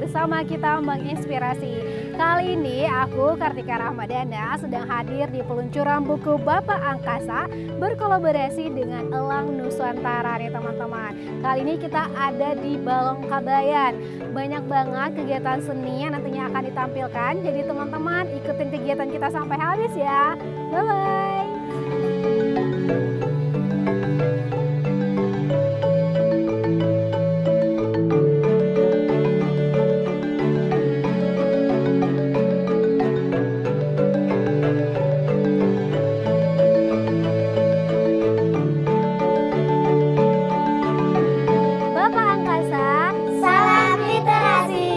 bersama kita menginspirasi. Kali ini aku Kartika Rahmadana sedang hadir di peluncuran buku Bapak Angkasa berkolaborasi dengan Elang Nusantara nih teman-teman. Kali ini kita ada di Balongkabayan. Banyak banget kegiatan seni yang nantinya akan ditampilkan. Jadi teman-teman ikutin kegiatan kita sampai habis ya. Bye-bye. Bapak Angkasa, salam literasi.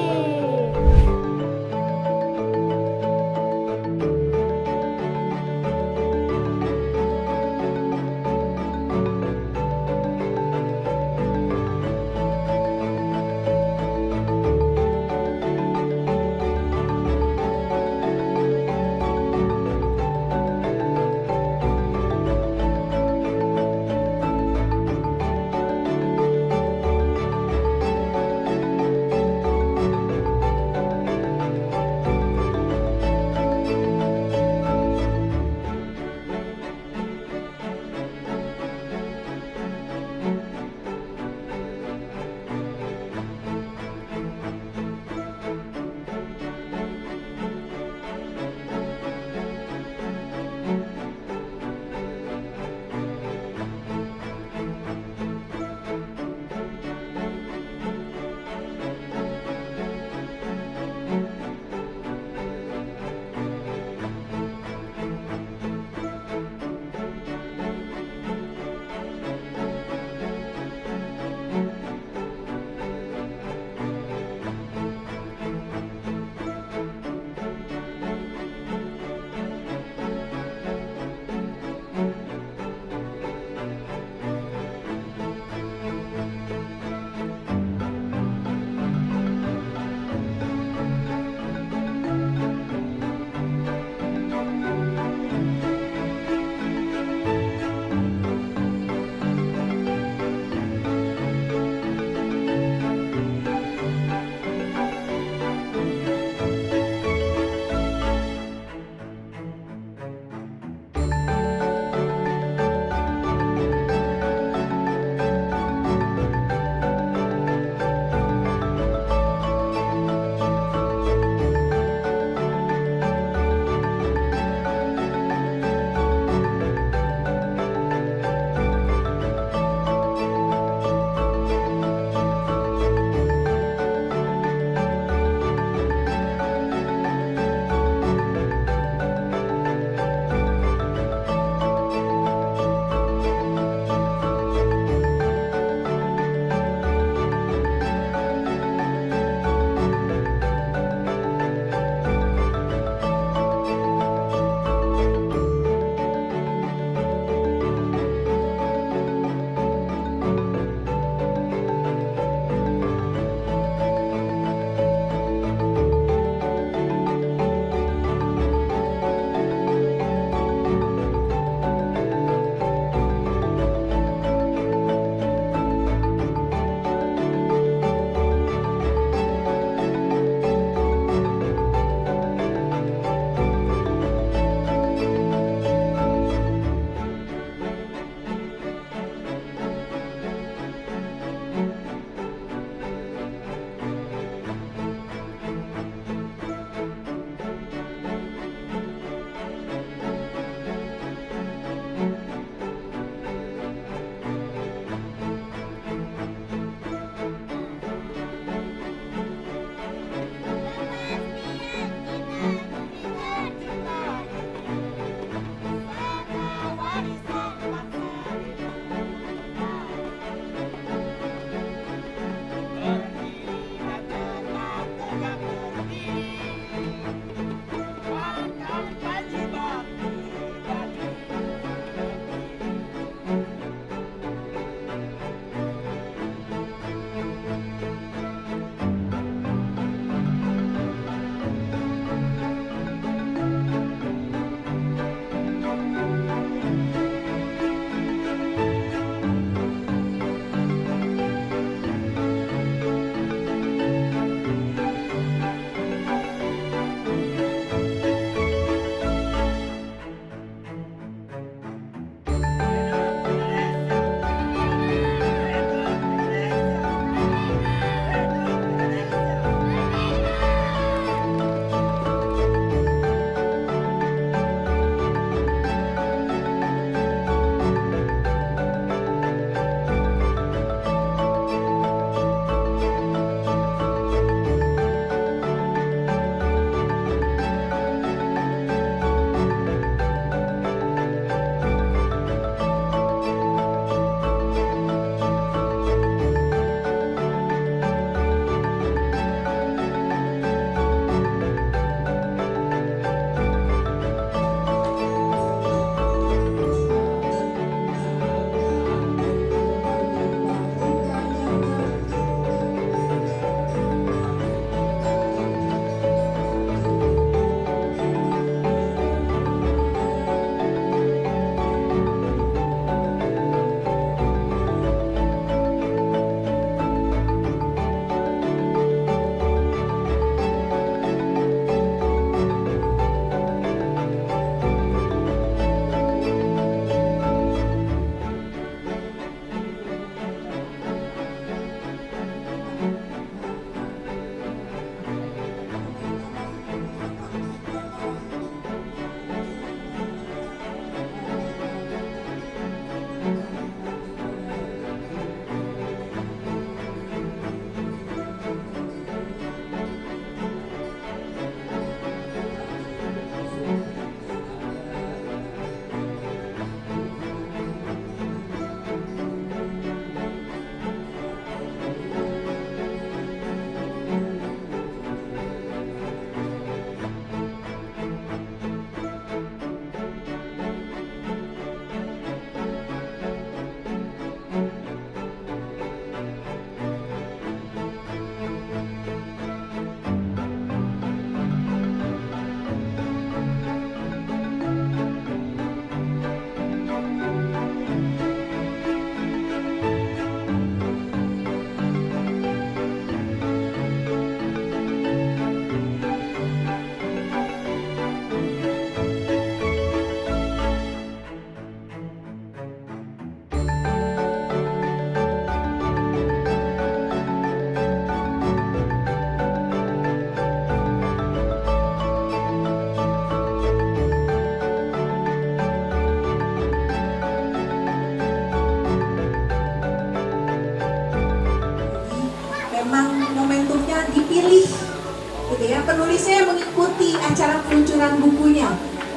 gitu ya. Penulisnya mengikuti acara peluncuran bukunya,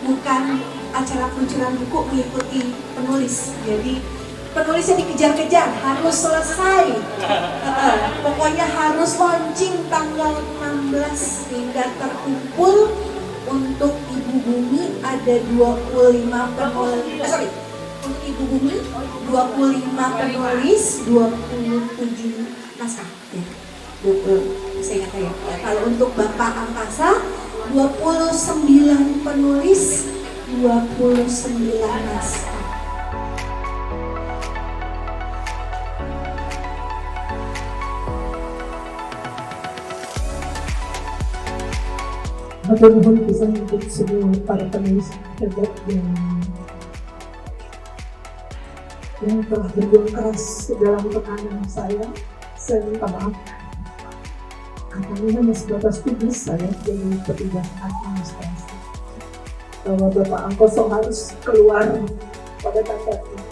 bukan acara peluncuran buku mengikuti penulis. Jadi penulisnya dikejar-kejar, harus selesai. Pokoknya harus launching tanggal 16 sehingga terkumpul untuk Ibu Bumi ada 25 penulis. Untuk Ibu Bumi 25 penulis, 27 naskah. Ya. Saya ingat ya. Kalau untuk Bapak Angkasa 29 penulis, 29 naskah. Matur nuwun pisan untuk semua para penulis hebat yang telah berjuang keras dalam tekanan saya minta maaf. Katanya hanya sebatas tugas saya jadi petugas administrasi. Bahwa Bapak Angkoso harus keluar pada tanggal ini.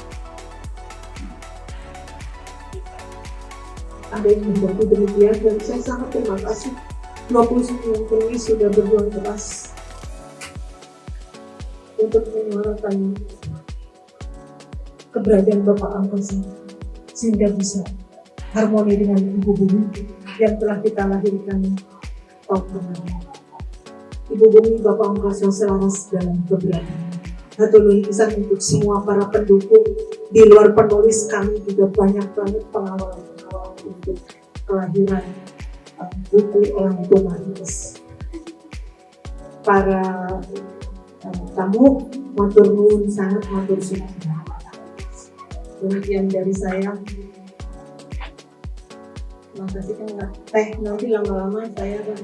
Ada yang membantu demikian dan saya sangat terima kasih. 29 penulis sudah berjuang keras untuk menyuarakan keberadaan Bapak Angkoso sehingga bisa harmoni dengan Ibu Bumi yang telah kita lahirkan tahun kemarin. Ibu Bumi Bapak Angkoso selaras dalam keberadaan. Hatur nuhun pisan untuk semua para pendukung di luar penulis, kami juga banyak banget pengawal untuk kelahiran buku Elang Tumanis. Para tamu matur nuwun, sangat matur suwun. Demikian dari saya. Makasih kan nggak teh, nanti lama-lama saya kan.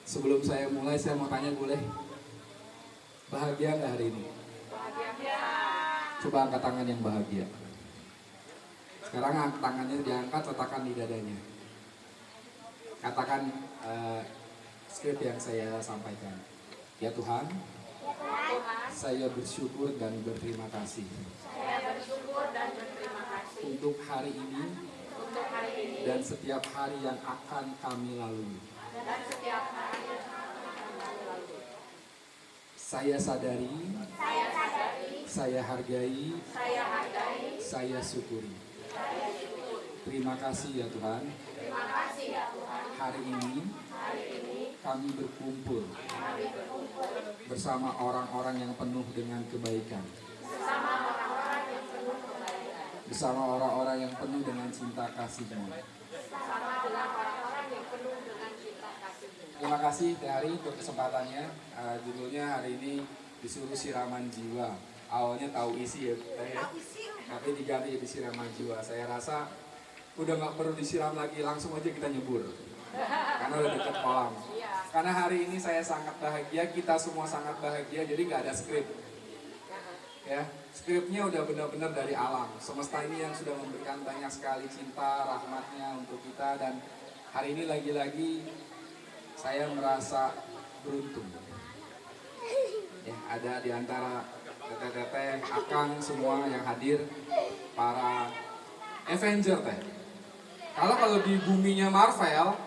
Sebelum saya mulai, saya mau tanya boleh? Bahagia nggak hari ini? Bahagia. Coba angkat tangan yang bahagia. Sekarang tangannya diangkat, letakkan di dadanya. Katakan skrip yang saya sampaikan. Ya Tuhan, saya bersyukur dan berterima kasih. Untuk hari ini dan setiap hari yang akan kami lalui. Saya sadari, saya hargai, saya syukuri. Terima kasih ya Tuhan. Hari ini kami berkumpul bersama orang-orang yang penuh dengan kebaikan. Bersama orang-orang yang penuh dengan cinta kasih-Mu. Terima kasih Hari untuk kesempatannya. Judulnya hari ini disuruh siraman jiwa. Awalnya tahu isi ya, tapi diganti jadi siraman jiwa. Saya rasa udah nggak perlu disiram lagi, langsung aja kita nyebur. Karena udah dekat kolam. Karena hari ini saya sangat bahagia, kita semua sangat bahagia, jadi nggak ada skrip. Ya, skripnya udah benar-benar dari alam. Semesta ini yang sudah memberikan banyak sekali cinta, rahmatnya untuk kita, dan hari ini lagi-lagi saya merasa beruntung. Ya, ada di antara teteh-teteh, akang semua yang hadir, para Avenger teh. Kalau di buminya Marvel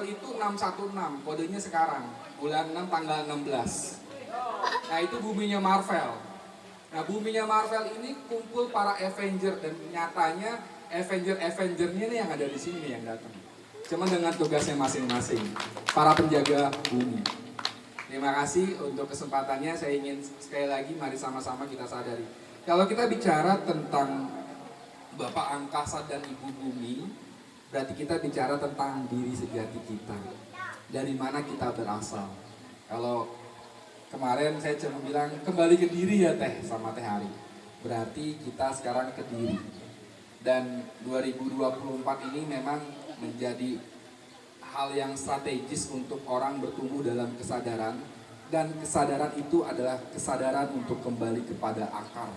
itu 616, kodenya sekarang, bulan 6 tanggal 16. Nah itu buminya Marvel. Nah buminya Marvel ini kumpul para Avenger, dan nyatanya Avenger-Avengernya nih yang ada di sini nih yang datang. Cuma dengan tugasnya masing-masing, para penjaga bumi. Terima kasih untuk kesempatannya. Saya ingin sekali lagi mari sama-sama kita sadari. Kalau kita bicara tentang Bapak Angkasa dan Ibu Bumi, berarti kita bicara tentang diri sejati kita. Dari mana kita berasal. Kalau kemarin saya cuma bilang kembali ke diri ya Teh sama Teh Hari. Berarti kita sekarang ke diri. Dan 2024 ini memang menjadi hal yang strategis untuk orang bertumbuh dalam kesadaran. Dan kesadaran itu adalah kesadaran untuk kembali kepada akar.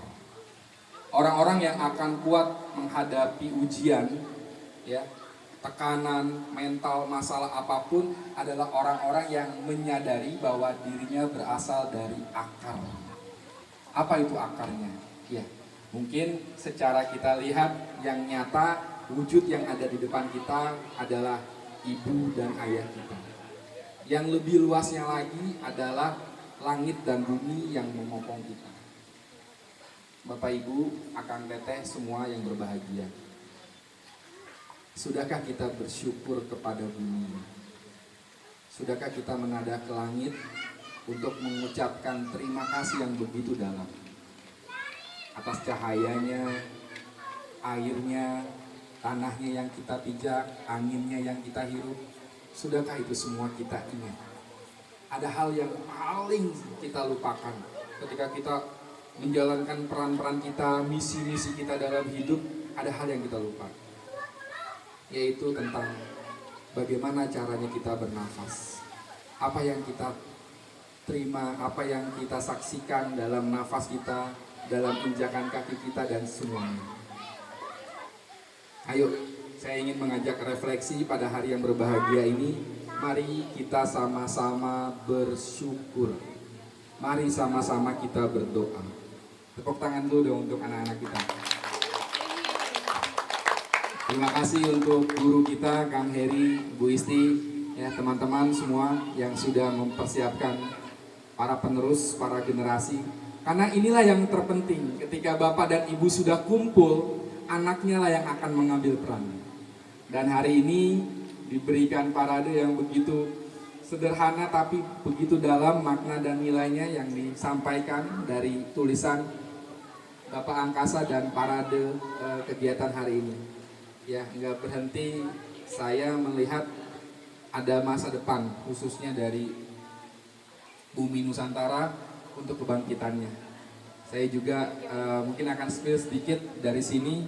Orang-orang yang akan kuat menghadapi ujian, ya, tekanan, mental, masalah apapun adalah orang-orang yang menyadari bahwa dirinya berasal dari akar. Apa itu akarnya? Ya, mungkin secara kita lihat yang nyata, wujud yang ada di depan kita adalah ibu dan ayah kita. Yang lebih luasnya lagi adalah langit dan bumi yang memopong kita. Bapak Ibu, akang teteh semua yang berbahagia. Sudahkah kita bersyukur kepada bumi? Sudahkah kita menadah ke langit untuk mengucapkan terima kasih yang begitu dalam atas cahayanya, airnya, tanahnya yang kita pijak, anginnya yang kita hirup? Sudahkah itu semua kita ingat? Ada hal yang paling kita lupakan ketika kita menjalankan peran-peran kita, misi-misi kita dalam hidup. Ada hal yang kita lupa, yaitu tentang bagaimana caranya kita bernafas. Apa yang kita terima, apa yang kita saksikan dalam nafas kita, dalam injakan kaki kita, dan semuanya. Ayo, saya ingin mengajak refleksi pada hari yang berbahagia ini. Mari kita sama-sama bersyukur. Mari sama-sama kita berdoa. Tepuk tangan dulu dong untuk anak-anak kita. Terima kasih untuk guru kita, Kang Heri, Bu Isti, ya teman-teman semua yang sudah mempersiapkan para penerus, para generasi. Karena inilah yang terpenting, ketika Bapak dan Ibu sudah kumpul, anaknya lah yang akan mengambil peran. Dan hari ini diberikan parade yang begitu sederhana tapi begitu dalam makna dan nilainya yang disampaikan dari tulisan Bapak Angkasa dan parade kegiatan hari ini. Ya, nggak berhenti saya melihat ada masa depan khususnya dari bumi Nusantara untuk kebangkitannya. Saya juga mungkin akan spill sedikit dari sini,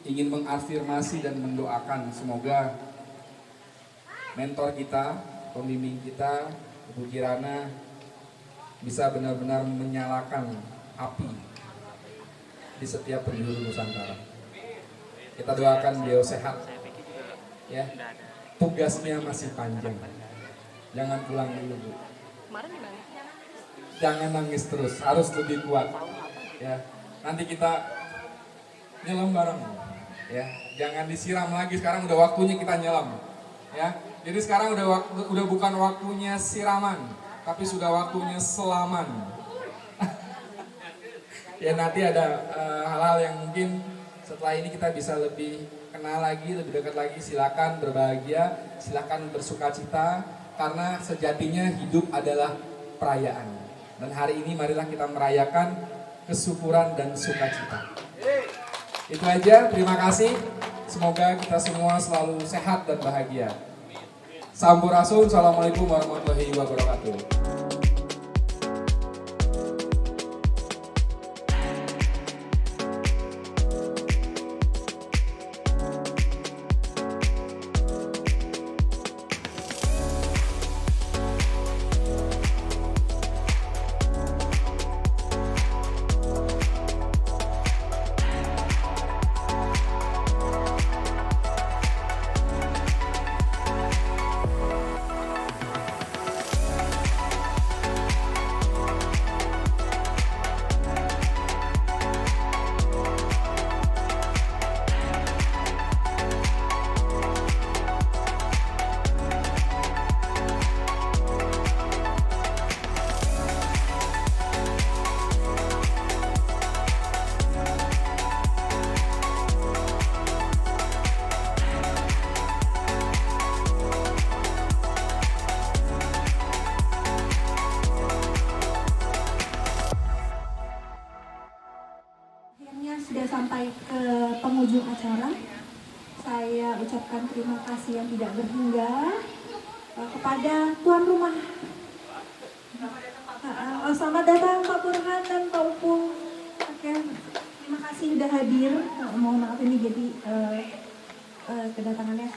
ingin mengafirmasi dan mendoakan semoga mentor kita, pembimbing kita, Ibu Kirana bisa benar-benar menyalakan api di setiap penjuru Nusantara. Kita doakan beliau sehat, ya. Tugasnya masih panjang. Jangan pulang dulu, Bu. Jangan nangis terus, harus lebih kuat. Ya, nanti kita nyelam bareng, ya. Jangan disiram lagi. Sekarang udah waktunya kita nyelam, ya. Jadi sekarang udah bukan waktunya siraman, tapi sudah waktunya selaman. Ya nanti ada hal-hal yang mungkin setelah ini kita bisa lebih kenal lagi, lebih dekat lagi. Silakan berbahagia, silakan bersukacita, karena sejatinya hidup adalah perayaan. Dan hari ini marilah kita merayakan kesyukuran dan sukacita. Itu aja, terima kasih. Semoga kita semua selalu sehat dan bahagia. Sampurasun, assalamualaikum warahmatullahi wabarakatuh. Akhirnya sudah sampai ke penghujung acara. Saya ucapkan terima kasih yang tidak berhingga kepada tuan rumah. Selamat datang Pak Burhan dan Pak Upul. Oke, terima kasih sudah hadir. Mohon maaf ini jadi kedatangannya.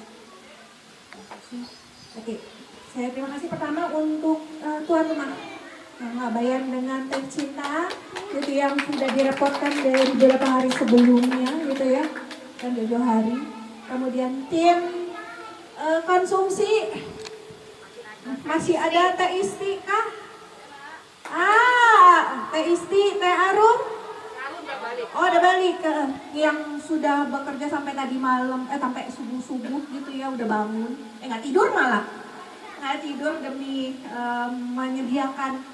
Oke, saya terima kasih pertama untuk tuan rumah yang Ngabayan dengan teh cinta gitu, yang sudah direpotkan dari beberapa hari sebelumnya gitu ya, dan jauh hari. Kemudian tim konsumsi, masih ada Teh Isti kah? Teh Isti, Teh Arum? Oh, udah balik ke yang sudah bekerja sampai tadi malam, sampai subuh-subuh gitu ya, udah bangun. Nggak tidur malah. Nggak tidur demi menyediakan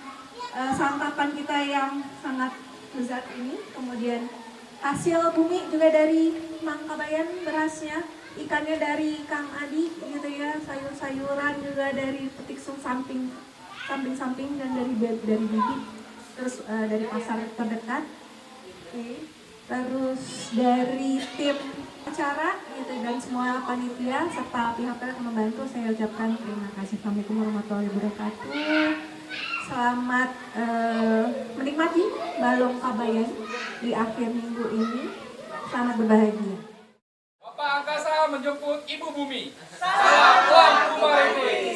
santapan kita yang sangat lezat ini. Kemudian hasil bumi juga dari Mang Kabayan, berasnya, ikannya dari Kang Adi gitu ya, sayur-sayuran juga dari petik samping-samping dan dari bibit, terus dari pasar terdekat. Oke. Terus dari tim acara gitu dan semua panitia serta pihak-pihak yang membantu, saya ucapkan terima kasih. Assalamualaikum warahmatullahi wabarakatuh. Selamat menikmati Balong Kabayan di akhir minggu ini. Selamat berbahagia. Bapak Angkasa menjemput Ibu Bumi. Salam Tuan Kumarini.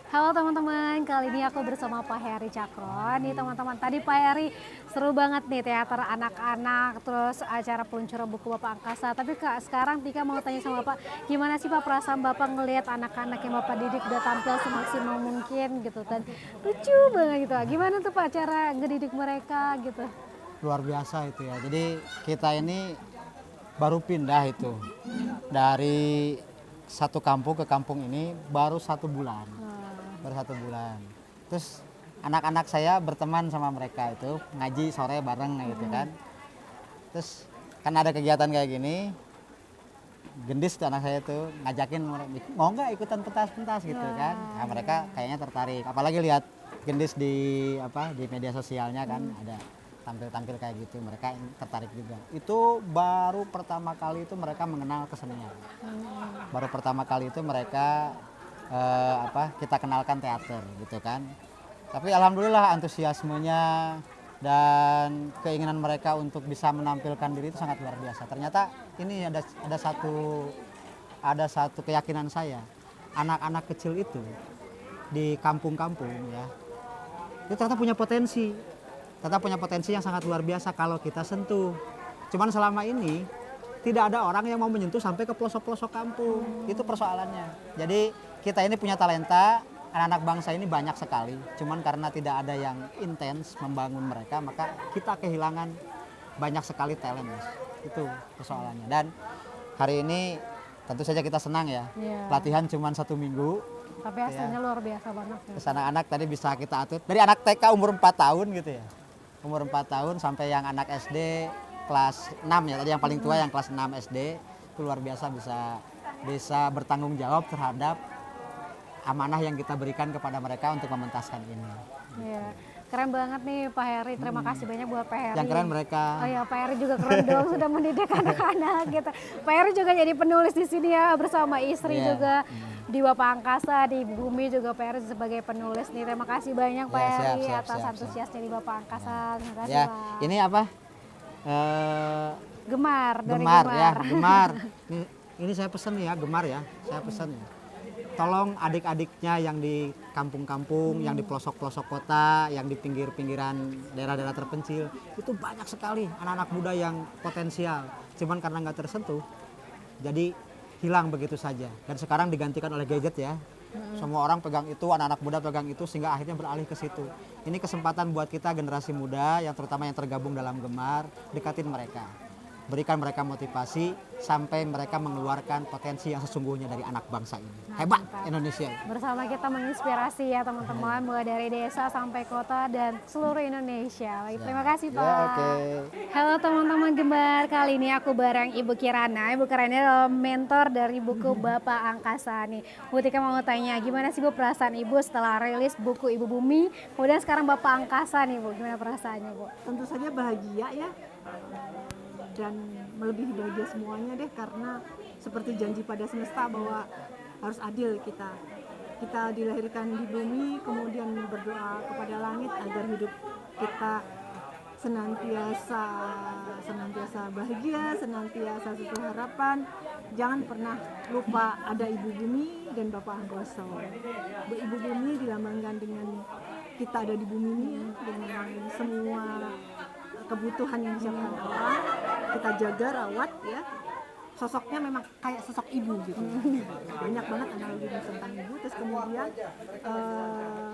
Halo teman-teman, kali ini aku bersama Pak Heri Cakro. Nih teman-teman, tadi Pak Heri seru banget nih teater anak-anak, terus acara peluncuran buku Bapak Angkasa. Tapi Kak, sekarang Tika mau tanya sama Bapak, gimana sih Pak perasaan Bapak ngelihat anak-anak yang Bapak didik udah tampil semaksimal mungkin gitu, dan lucu banget gitu. Gimana tuh Pak cara ngedidik mereka gitu? Luar biasa itu ya. Jadi kita ini baru pindah itu dari satu kampung ke kampung ini baru 1 bulan. Baru 1 bulan. Terus anak-anak saya berteman sama mereka itu, ngaji sore bareng gitu kan. Terus kan ada kegiatan kayak gini, Gendis tuh anak saya tuh ngajakin, mau nggak ikutan pentas-pentas gitu kan. Nah, mereka kayaknya tertarik. Apalagi lihat Gendis di media sosialnya kan, ada tampil-tampil kayak gitu, mereka tertarik juga. Itu baru pertama kali itu mereka mengenal kesenian. Baru pertama kali itu mereka kita kenalkan teater gitu kan. Tapi alhamdulillah antusiasmenya dan keinginan mereka untuk bisa menampilkan diri itu sangat luar biasa. Ternyata ini ada satu keyakinan saya, anak-anak kecil itu di kampung-kampung ya, itu ternyata punya potensi. Ternyata punya potensi yang sangat luar biasa kalau kita sentuh. Cuman selama ini tidak ada orang yang mau menyentuh sampai ke pelosok-pelosok kampung. Itu persoalannya. Jadi kita ini punya talenta, anak-anak bangsa ini banyak sekali. Cuman karena tidak ada yang intens membangun mereka, maka kita kehilangan banyak sekali talent. Itu persoalannya. Dan hari ini tentu saja kita senang ya. Latihan cuman 1 minggu, Tapi hasilnya luar biasa banget. Ya. Terus anak-anak tadi bisa kita atur dari anak TK umur 4 tahun gitu ya. Umur 4 tahun sampai yang anak SD kelas 6 ya, tadi yang paling tua yang kelas 6 SD itu luar biasa bisa bertanggung jawab terhadap amanah yang kita berikan kepada mereka untuk mementaskan ini. Iya. Keren banget nih Pak Heri, terima kasih banyak buat Pak Heri. Yang keren mereka. Oh ya, Pak Heri juga keren dong sudah mendidik anak-anak gitu. Pak Heri juga jadi penulis di sini ya bersama istri Iya. juga di Bapak Angkasa, di Bumi juga Pak Heri sebagai penulis nih. Terima kasih banyak Pak Ya, Heri siap, atas siap. antusiasnya di Bapak Angkasa. Terima kasih Ya, Pak. ini apa? Gemar dari Gemar ya, Gemar. Gemar. Ini saya pesen ya, Gemar ya. Saya pesen ya. Tolong adik-adiknya yang di kampung-kampung, yang di pelosok-pelosok kota, yang di pinggir-pinggiran daerah-daerah terpencil, itu banyak sekali anak-anak muda yang potensial. Cuman karena nggak tersentuh, jadi hilang begitu saja. Dan sekarang digantikan oleh gadget ya. Semua orang pegang itu, anak-anak muda pegang itu, sehingga akhirnya beralih ke situ. Ini kesempatan buat kita generasi muda, yang terutama yang tergabung dalam Gemar, dekatin mereka. Berikan mereka motivasi sampai mereka mengeluarkan potensi yang sesungguhnya dari anak bangsa ini. Hebat Indonesia. Bersama kita menginspirasi ya teman-teman, mulai dari desa sampai kota dan seluruh Indonesia. Baik, terima kasih Pak. Ya, oke. Halo teman-teman Gemar, kali ini aku bareng Ibu Kirana. Ibu Kirana adalah mentor dari buku Bapak Angkasa nih. Bu Tika mau tanya, gimana sih Bu perasaan Ibu setelah rilis buku Ibu Bumi, kemudian sekarang Bapak Angkasa nih Bu, gimana perasaannya Bu? Tentu saja bahagia ya, dan melebihi bahagia semuanya deh, karena seperti janji pada semesta bahwa harus adil kita dilahirkan di bumi, kemudian berdoa kepada langit agar hidup kita senantiasa bahagia, senantiasa sesuai harapan. Jangan pernah lupa ada Ibu Bumi dan Bapak Angkasa. Ibu Bumi dilambangkan dengan kita ada di bumi ini ya, dengan semua kebutuhan yang disiapkan Allah, kita jaga, rawat ya. Sosoknya memang kayak sosok ibu gitu. Banyak banget analogi tentang ibu. Terus kemudian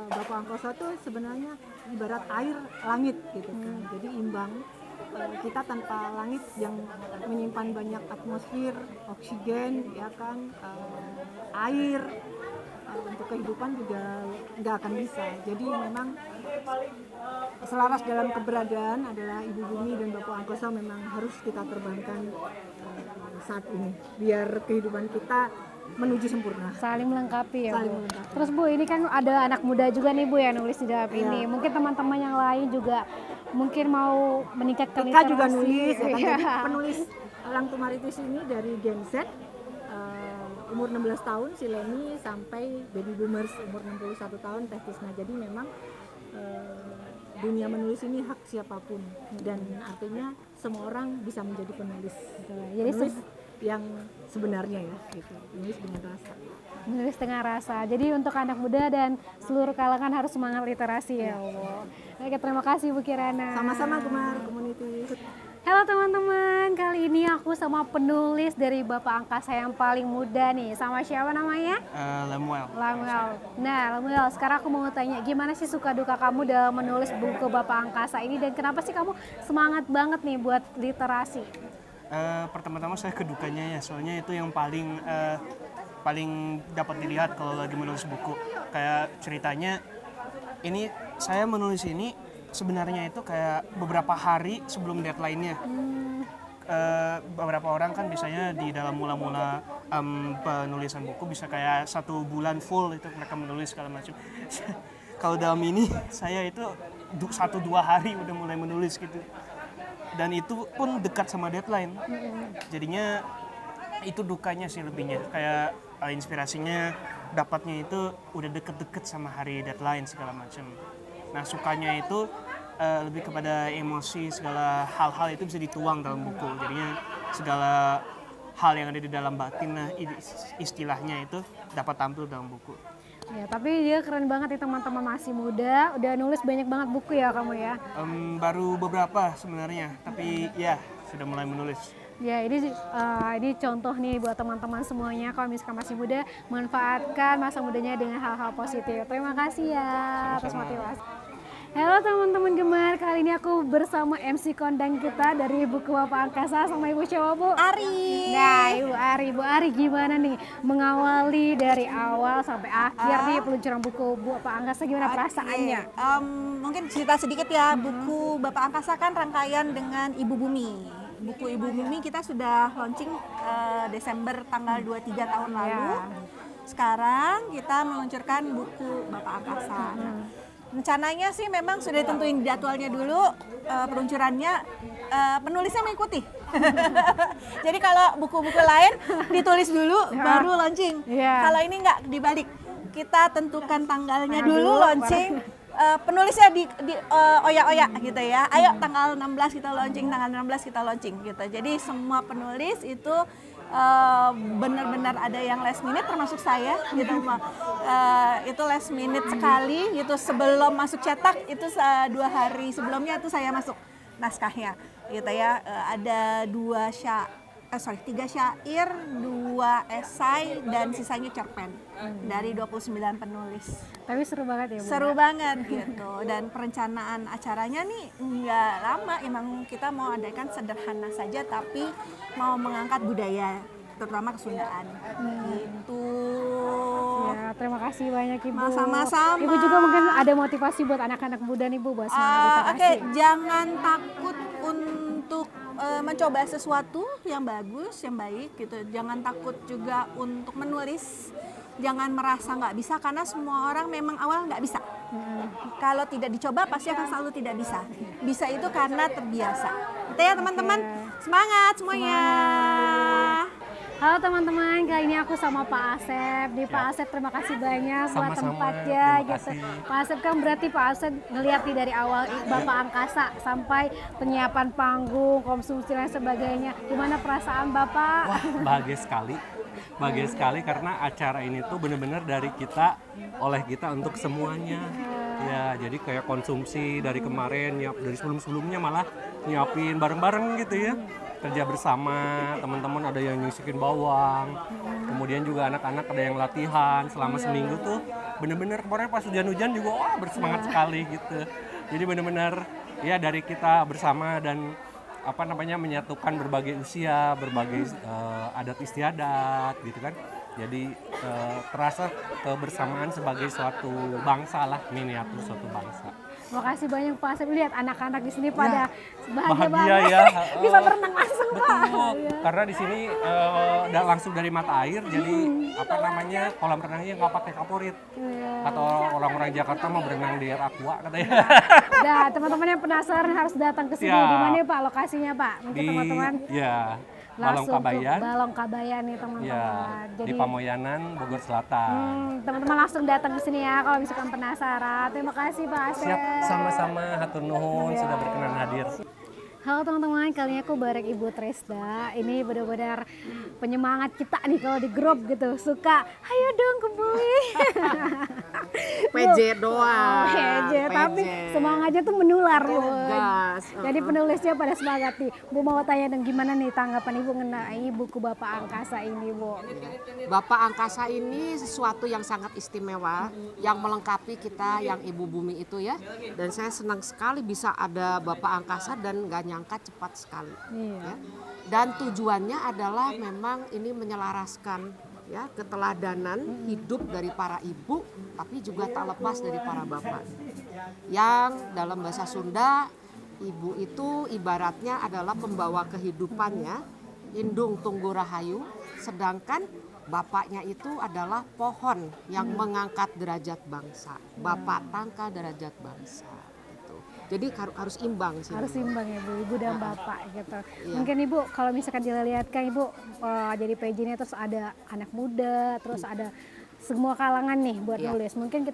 Bapak Angkasa tuh sebenarnya ibarat air langit gitu kan. Jadi imbang. Kita tanpa langit yang menyimpan banyak atmosfer, oksigen, ya kan, air, untuk kehidupan juga nggak akan bisa. Jadi memang selaras dalam keberadaan adalah Ibu Bumi dan Bapak Angkasa memang harus kita terbangkan saat ini biar kehidupan kita menuju sempurna. Saling melengkapi ya Saling Bu. melengkapi. Terus Bu, ini kan ada anak muda juga nih Bu yang nulis di dalam ini. Mungkin teman-teman yang lain juga mungkin mau meningkatkan Kita juga literasi. nulis ya kan. Iya. Jadi penulis Elang Tumaritis ini dari Gen Z, umur 16 tahun si Leni sampai baby boomers umur 61 tahun Teh Tisna. Jadi memang dunia menulis ini hak siapapun, dan artinya semua orang bisa menjadi penulis. Jadi Penulis yang sebenarnya ya gitu. Penulis dengan rasa. menulis dengan rasa. Jadi untuk anak muda dan seluruh kalangan harus semangat literasi ya Allah. Oke, terima kasih Bu Kirana. Sama-sama Gemar Community. Halo teman-teman, kali ini aku sama penulis dari Bapak Angkasa yang paling muda nih. Sama siapa namanya? Lemuel. Lamuel. Nah, Lamuel, sekarang aku mau tanya, gimana sih suka duka kamu dalam menulis buku Bapak Angkasa ini, dan kenapa sih kamu semangat banget nih buat literasi? Pertama-tama saya kedukanya ya, soalnya itu yang paling dapat dilihat kalau lagi menulis buku. Kayak ceritanya, ini saya menulis ini sebenarnya itu kayak beberapa hari sebelum deadline-nya. Beberapa orang kan biasanya di dalam mula-mula penulisan buku bisa kayak 1 bulan full itu mereka menulis segala macam. Kalau dalam ini saya itu 1-2 hari udah mulai menulis gitu. Dan itu pun dekat sama deadline. Jadinya itu dukanya sih lebihnya. Kayak inspirasinya dapatnya itu udah deket-deket sama hari deadline segala macam. Nah sukanya itu lebih kepada emosi, segala hal-hal itu bisa dituang dalam buku. Jadinya segala hal yang ada di dalam batin, nah istilahnya itu dapat tampil dalam buku. Ya, tapi dia keren banget nih teman-teman, masih muda, udah nulis banyak banget buku ya kamu ya. Baru beberapa sebenarnya, tapi ya sudah mulai menulis. Ya, ini contoh nih buat teman-teman semuanya, kalau misalkan masih muda, manfaatkan masa mudanya dengan hal-hal positif. Terima kasih ya atas motivasi. Halo teman-teman gemar, kali ini aku bersama MC kondang kita dari Buku Bapak Angkasa sama Ibu siapa Bu? Ari. Nah Ibu Ari, Bu Ari gimana nih mengawali dari awal sampai akhir nih peluncuran buku Bapak Angkasa, gimana perasaannya? Mungkin cerita sedikit ya, buku Bapak Angkasa kan rangkaian dengan Ibu Bumi. Buku Ibu Bumi kita sudah launching Desember tanggal 23 tahun lalu. Sekarang kita meluncurkan buku Bapak Angkasa. Nah, rencananya sih memang sudah ditentuin jadwalnya dulu, peluncurannya, penulisnya mengikuti. Jadi kalau buku-buku lain ditulis dulu baru launching. Kalau ini nggak dibalik, kita tentukan tanggalnya dulu launching, penulisnya di oyak-oyak gitu ya. Ayo tanggal 16 kita launching, tanggal 16 kita launching gitu. Jadi semua penulis itu benar-benar ada yang last minute termasuk saya gitu, itu last minute sekali gitu, sebelum masuk cetak itu 2 hari sebelumnya itu saya masuk naskahnya gitu ya. Ada 3 syair, 2 esai dan sisanya cerpen dari 29 penulis. Tapi seru banget ya Bu? Seru banget gitu, dan perencanaan acaranya nih nggak lama, emang kita mau adakan sederhana saja tapi mau mengangkat budaya terutama Kesundaan gitu. Ya, terima kasih banyak Ibu. Sama-sama. Ibu juga mungkin ada motivasi buat anak-anak muda nih Bu, buat semangat literasi. Oke, jangan takut untuk mencoba sesuatu yang bagus, yang baik gitu. Jangan takut juga untuk menulis. Jangan merasa nggak bisa, karena semua orang memang awal nggak bisa. Kalau tidak dicoba pasti akan selalu tidak bisa. Bisa itu karena terbiasa. Gitu ya teman-teman. Semangat semuanya. Halo teman-teman, kali ini aku sama Pak Asep. Di Pak Asep terima kasih banyak buat tempatnya gitu. Pak Asep kan berarti Pak Asep ngeliat nih dari awal Bapak Angkasa sampai penyiapan panggung, konsumsi dan sebagainya. Gimana perasaan Bapak? Wah, bahagia sekali karena acara ini tuh benar-benar dari kita, oleh kita untuk semuanya. Ya, jadi kayak konsumsi dari kemarin, dari sebelum-sebelumnya malah nyiapin bareng-bareng gitu ya. Kerja bersama, teman-teman ada yang nyusukin bawang, kemudian juga anak-anak ada yang latihan selama seminggu tuh bener-bener kemarin pas hujan-hujan juga wah bersemangat sekali gitu. Jadi bener-bener ya dari kita bersama dan apa namanya menyatukan berbagai usia, berbagai adat istiadat gitu kan. Jadi terasa kebersamaan sebagai suatu bangsa lah, miniatur suatu bangsa. Makasih banyak Pak Asep, lihat anak-anak di sini pada bahagia bahagia banget. ya. Bisa berenang langsung Pak. Betul, karena di sini langsung dari mata air, jadi apa namanya kolam renangnya nggak pakai kaporit. Atau orang-orang Jakarta mau berenang di air aqua katanya. Nah, teman-teman yang penasaran harus datang ke sini. Di mana Pak lokasinya Pak? Mungkin teman-teman. Ya, Balong Langsung Kabayan. Balong Kabayan nih teman-teman. Ya, di Pamoyanan, Bogor Selatan. Teman-teman langsung datang ke sini ya kalau misalkan penasaran. Terima kasih Pak Asep. Siap, sama-sama hatur nuhun sudah berkenan hadir. Halo teman-teman, kali ini aku bareng Ibu Tresda. Ini benar-benar penyemangat kita nih kalau di grup gitu. Suka, ayo dong kembali. PJ doang. PJ, tapi semangatnya tuh menular Bu. Gas. Jadi penulisnya pada semangat nih. Bu mau tanya dong gimana nih tanggapan Ibu mengenai buku Bapak Angkasa ini Bu? Bapak Angkasa ini sesuatu yang sangat istimewa, yang melengkapi kita yang Ibu Bumi itu ya. Dan saya senang sekali bisa ada Bapak Angkasa dan gak nyangka cepat sekali. Ya. Dan tujuannya adalah memang ini menyelaraskan ya keteladanan hidup dari para ibu, tapi juga tak lepas dari para bapak. Yang dalam bahasa Sunda, ibu itu ibaratnya adalah pembawa kehidupannya, indung tunggu rahayu, sedangkan bapaknya itu adalah pohon yang mengangkat derajat bangsa. Bapak tangka derajat bangsa. Jadi harus imbang sih. Harus imbang ya Bu, Ibu dan Bapak gitu. Iya. Mungkin Ibu kalau misalkan dilihatkan Ibu jadi PJ-nya terus ada anak muda, terus ada semua kalangan nih buat nulis. Mungkin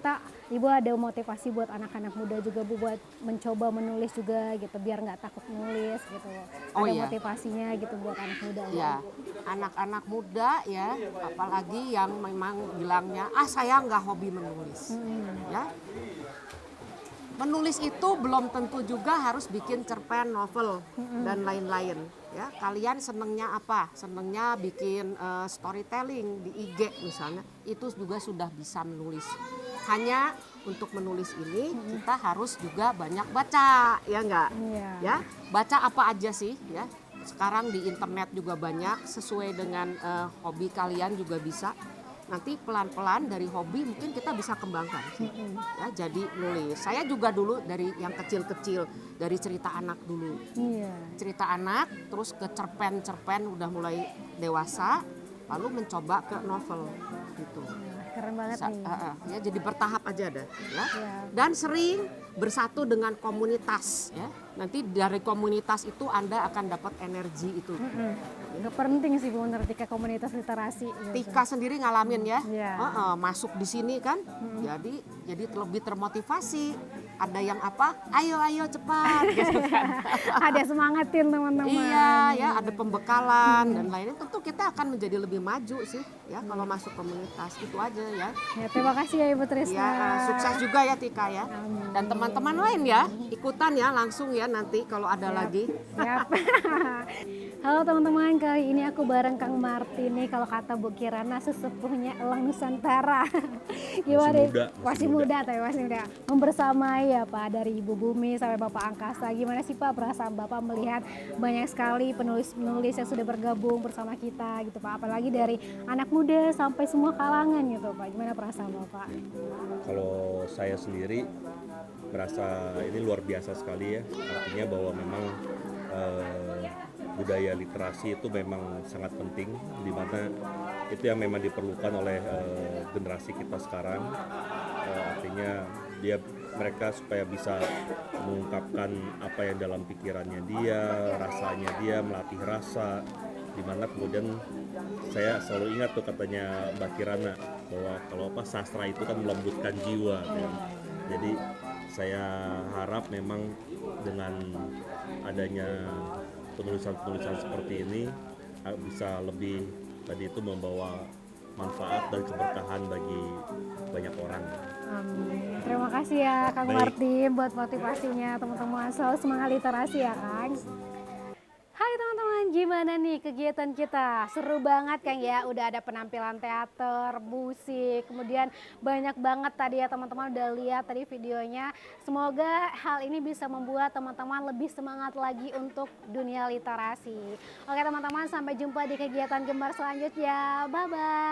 Ibu ada motivasi buat anak-anak muda juga Bu buat mencoba menulis juga gitu biar nggak takut nulis gitu. Ada motivasinya gitu buat anak muda. Ya, anak-anak muda ya, apalagi yang memang bilangnya saya nggak hobi menulis. Ya. Menulis itu belum tentu juga harus bikin cerpen, novel, dan lain-lain. Ya, kalian senengnya apa? Senengnya bikin storytelling di IG misalnya, itu juga sudah bisa menulis. Hanya untuk menulis ini kita harus juga banyak baca, ya enggak? Iya. Ya, baca apa aja sih ya. Sekarang di internet juga banyak, sesuai dengan hobi kalian juga bisa. Nanti pelan-pelan dari hobi mungkin kita bisa kembangkan sih. Ya, jadi nulis. Saya juga dulu dari yang kecil-kecil, dari cerita anak dulu. Iya. Cerita anak, terus ke cerpen-cerpen udah mulai dewasa, lalu mencoba ke novel gitu. Keren banget nih. Ya, jadi bertahap aja dah ya. Iya. Dan sering bersatu dengan komunitas ya. Nanti dari komunitas itu Anda akan dapat energi itu. Itu penting sih Bu menurut Tika, komunitas literasi. gitu. Tika sendiri ngalamin ya. Iya. Masuk di sini kan. Jadi lebih termotivasi. Ada yang apa? Ayo cepat gitu kan. Ada semangatin teman-teman. Iya ya, ada pembekalan dan lainnya. Tentu kita akan menjadi lebih maju sih ya kalau masuk komunitas. Itu aja ya. Ya, terima kasih ya Ibu Trisna. Ya, sukses juga ya Tika ya. Dan teman-teman lain ya, ikutan ya langsung ya nanti kalau ada lagi. Siap. Halo teman-teman, kali ini aku bareng Kang Martin nih, kalau kata Bu Kirana sesepuhnya Elang Nusantara. Gimana? Masih muda. Membersamai ya Pak, dari Ibu Bumi sampai Bapak Angkasa. Gimana sih Pak perasaan Bapak melihat banyak sekali penulis-penulis yang sudah bergabung bersama kita gitu Pak. Apalagi dari anak muda sampai semua kalangan gitu Pak. Gimana perasaan Bapak? Kalau saya sendiri merasa ini luar biasa sekali ya, artinya bahwa memang budaya literasi itu memang sangat penting, di mana itu yang memang diperlukan oleh generasi kita sekarang. Artinya mereka supaya bisa mengungkapkan apa yang dalam pikirannya dia, rasanya dia, melatih rasa, di mana kemudian saya selalu ingat tuh katanya Mbak Kirana bahwa kalau sastra itu kan melembutkan jiwa kan. Jadi saya harap memang dengan adanya penulisan-penulisan seperti ini bisa lebih tadi itu membawa manfaat dan keberkahan bagi banyak orang. Amin. Terima kasih ya Kang Martin buat motivasinya teman-teman. Selalu semangat literasi ya Kang. Hai teman-teman, gimana nih kegiatan kita? Seru banget kan ya, udah ada penampilan teater, musik, kemudian banyak banget tadi ya teman-teman udah lihat tadi videonya. Semoga hal ini bisa membuat teman-teman lebih semangat lagi untuk dunia literasi. Oke teman-teman, sampai jumpa di kegiatan Gembar selanjutnya. Bye-bye.